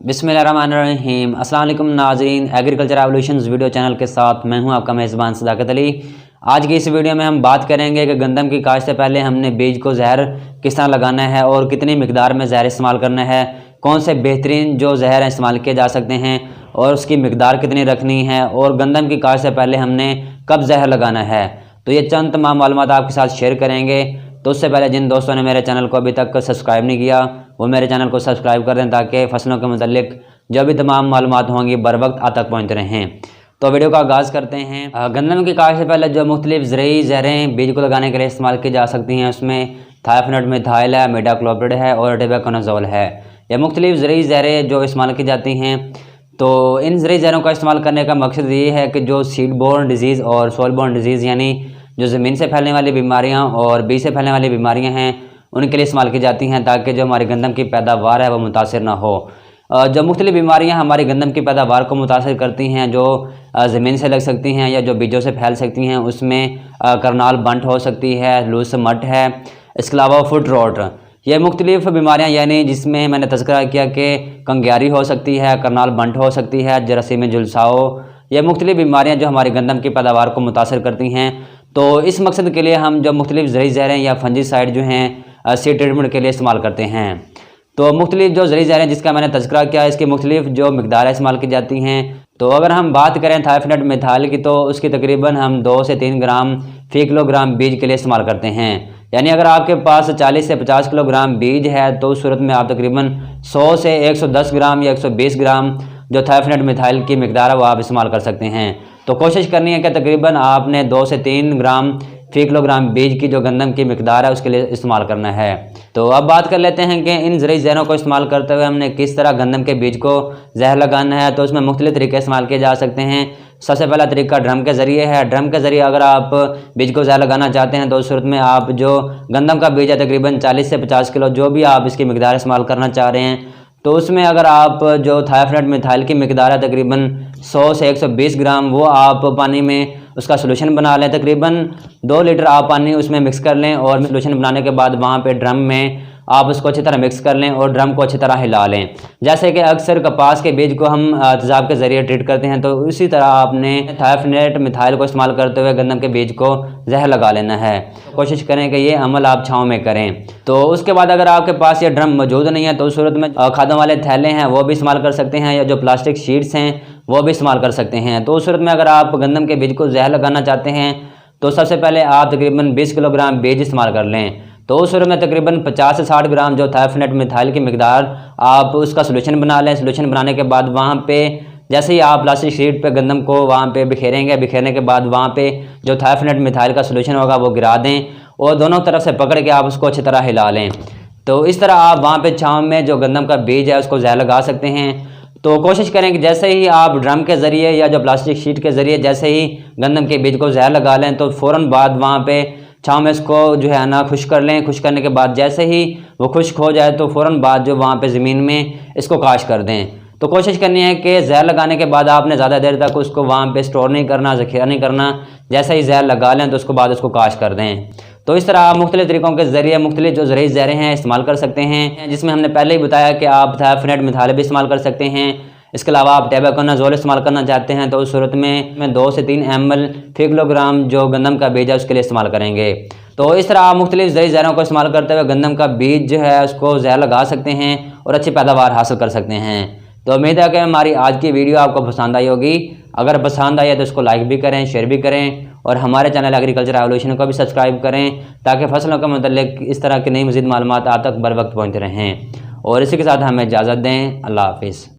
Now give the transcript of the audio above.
बिस्मिल्लाहिर्रहमानिर्रहीम। अस्सलाम वालेकुम नाज़रीन, एग्रीकल्चर एवोल्यूशंस वीडियो चैनल के साथ मैं हूं आपका मेज़बान सदाकत अली। आज की इस वीडियो में हम बात करेंगे कि गंदम की काश्त से पहले हमने बीज को जहर किस तरह लगाना है और कितनी मिकदार में जहर इस्तेमाल करना है, कौन से बेहतरीन जो जहर इस्तेमाल किए जा सकते हैं और उसकी मिकदार कितनी रखनी है, और गंदम की काश्त से पहले हमने कब जहर लगाना है। तो ये चंद तमाम मालूमात आपके साथ शेयर करेंगे। तो उससे पहले जिन दोस्तों ने मेरे चैनल को अभी तक सब्सक्राइब नहीं किया वो मेरे चैनल को सब्सक्राइब कर दें ताकि फसलों के मुतल्लिक जो भी तमाम मालूमात होंगी बर वक्त आप तक पहुँचते रहें। तो वीडियो का आगाज़ करते हैं। गंदम की काश्त से पहले जो मुख्तलिफ ज़रूरी जहरें बीज को लगाने के लिए इस्तेमाल की जा सकती हैं उसमें थायफनट मिथाइल है, मिडाक्लोप्रिड है और टेबाकोनाजोल है। यह मुख्तलिफ ज़रूरी जहरें जो इस्तेमाल की जाती हैं। तो इन ज़रूरी जहरों का इस्तेमाल करने का मकसद ये है कि जो सीड बोर्न डिजीज़ और सॉइल बोर्न डिजीज़ यानी जो ज़मीन से फैलने वाली बीमारियां और बीज से फैलने वाली बीमारियां हैं उनके लिए इस्तेमाल की जाती हैं ताकि जो हमारी गंदम की पैदावार है वो मुतासिर ना हो। जो मुख्तलिफ बीमारियां हमारी गंदम की पैदावार को मुतासिर करती हैं, जो ज़मीन से लग सकती हैं या जो बीजों से फैल सकती हैं, उसमें करनाल बंट हो सकती है, लूस मट है, इसके अलावा फुट रोट। ये मुख्तलिफ बीमारियां यानी जिसमें मैंने तज़किरा किया कि कंग्यारी हो सकती है, करनाल बंट हो सकती है, जरासीम जुलसाओ। ये मुख्तलिफ बीमारियां जो हमारी गंदम की पैदावार को मुतासिर करती हैं। तो इस मकसद के लिए हम जो मुख्तलिफ ज़रूरी जहरें या फंजीसाइड जो हैं सीड ट्रीटमेंट के लिए इस्तेमाल करते हैं। तो मुख्तलिफ जो ज़रूरी जहरें जिसका मैंने तज़किरा किया इसकी मुख्तलिफ जो मिकदार इस्तेमाल की जाती हैं। तो अगर हम बात करें थायफनट मिथाइल की तो उसकी तकरीबन हम 2 से 3 ग्राम फ़ी किलोग्राम बीज के लिए इस्तेमाल करते हैं। यानी अगर आपके पास 40 से 50 किलोग्राम बीज है तो उस सूरत में आप तकरीबन 100 से 110 ग्राम या 120 ग्राम जो थायफनट मिथाइल की मिकदार है वो आप इस्तेमाल कर सकते हैं। तो कोशिश करनी है कि तकरीबन आपने 2 से 3 ग्राम फ़ी किलोग्राम बीज की जो गंदम की मिकदार है उसके लिए इस्तेमाल करना है। तो अब बात कर लेते हैं कि इन ज़रूरी जहरों को इस्तेमाल करते हुए हमने किस तरह गंदम के बीज को जहर लगाना है। तो उसमें मुख्तलिफ तरीके इस्तेमाल किए जा सकते हैं। सबसे पहला तरीका ड्रम के ज़रिए है। ड्रम के ज़रिए अगर आप बीज को जहर लगाना चाहते हैं तो उस सूरत में आप जो गंदम का बीज है तकरीबन 40 से 50 किलो जो भी आप इसकी मिकदार इस्तेमाल करना चाह रहे हैं तो उसमें अगर आप जो थायफनट मिथाइल की मिकदार है तकरीबन 100 से 120 ग्राम वो आप पानी में उसका सोल्यूशन बना लें। तकरीबन 2 लीटर आप पानी उसमें मिक्स कर लें और सोल्यूशन बनाने के बाद वहाँ पे ड्रम में आप उसको अच्छी तरह मिक्स कर लें और ड्रम को अच्छी तरह हिला लें। जैसे कि अक्सर कपास के बीज को हम तेज़ाब के ज़रिए ट्रीट करते हैं तो उसी तरह आपने थायफनट मिथाइल को इस्तेमाल करते हुए गंदम के बीज को जहर लगा लेना है। कोशिश करें कि ये अमल आप छाँव में करें। तो उसके बाद अगर आपके पास ये ड्रम मौजूद नहीं है तो उस सूरत में खादों वाले थैले हैं वो भी इस्तेमाल कर सकते हैं या जो प्लास्टिक शीट्स हैं वो भी इस्तेमाल कर सकते हैं। तो उस सूरत में अगर आप गंदम के बीज को जहर लगाना चाहते हैं तो सबसे पहले आप तकरीबन 20 किलोग्राम बीज इस्तेमाल कर लें। तो उस सूरत में तकरीबन 50 से 60 ग्राम जो थायफनट मिथाइल की मिकदार आप उसका सोल्यूशन बना लें। सोल्यूशन बनाने के बाद वहाँ पे जैसे ही आप प्लास्टिक शीट पे गंदम को वहाँ पे बिखेरेंगे, बिखेरने के बाद वहाँ पे जो थायफनट मिथाइल का सोल्यूशन होगा वो गिरा दें और दोनों तरफ से पकड़ के आप उसको अच्छी तरह हिला लें। तो इस तरह आप वहाँ पे छाँव में जो गंदम का बीज है उसको जहर लगा सकते हैं। तो कोशिश करें कि जैसे ही आप ड्रम के ज़रिए या जो प्लास्टिक शीट के ज़रिए जैसे ही गंदम के बीज को जहर लगा लें तो फ़ौरन बाद वहाँ पे छाँव में इसको जो है ना खुश्क कर लें। खुश्क करने के बाद जैसे ही वो खुश्क हो जाए तो फ़ौरन बाद जो वहाँ पे ज़मीन में इसको काश कर दें। तो कोशिश करनी है कि जहर लगाने के बाद आपने ज़्यादा देर तक उसको वहाँ पे स्टोर नहीं करना, ज़ख़ीरा नहीं करना। जैसे ही जहर लगा लें तो उसको बाद उसको काश कर दें। तो इस तरह आप मुख्तलिफ तरीक़ों के ज़रिए मुख्तलिफ जो ज़रूरी जहरें हैं इस्तेमाल कर सकते हैं, जिसमें हमने पहले ही बताया कि आप थायफनट मिथाइल भी इस्तेमाल कर सकते हैं। इसके अलावा आप टेबाकोनाजोल इस्तेमाल करना चाहते हैं तो उस सूरत में 2 से 3 ml फ़ी किलोग्राम जो गंदम का बीज है उसके लिए इस्तेमाल करेंगे। तो इस तरह आप मुख्तलिफ ज़रूरी जहरों को इस्तेमाल करते हुए गंदम का बीज जो है उसको जहर लगा सकते हैं और अच्छी पैदावार हासिल कर सकते हैं। तो उम्मीद है कि हमारी आज की वीडियो आपको पसंद आई होगी। अगर पसंद आई है तो इसको लाइक भी करें, शेयर भी करें और हमारे चैनल एग्रीकल्चर एवोल्यूशन को भी सब्सक्राइब करें ताकि फसलों के मुतल्लिक इस तरह की नई मज़ीद मालूमात आप तक बर वक्त पहुँचते रहें। और इसी के साथ हमें इजाज़त दें। अल्लाह हाफ़िज़।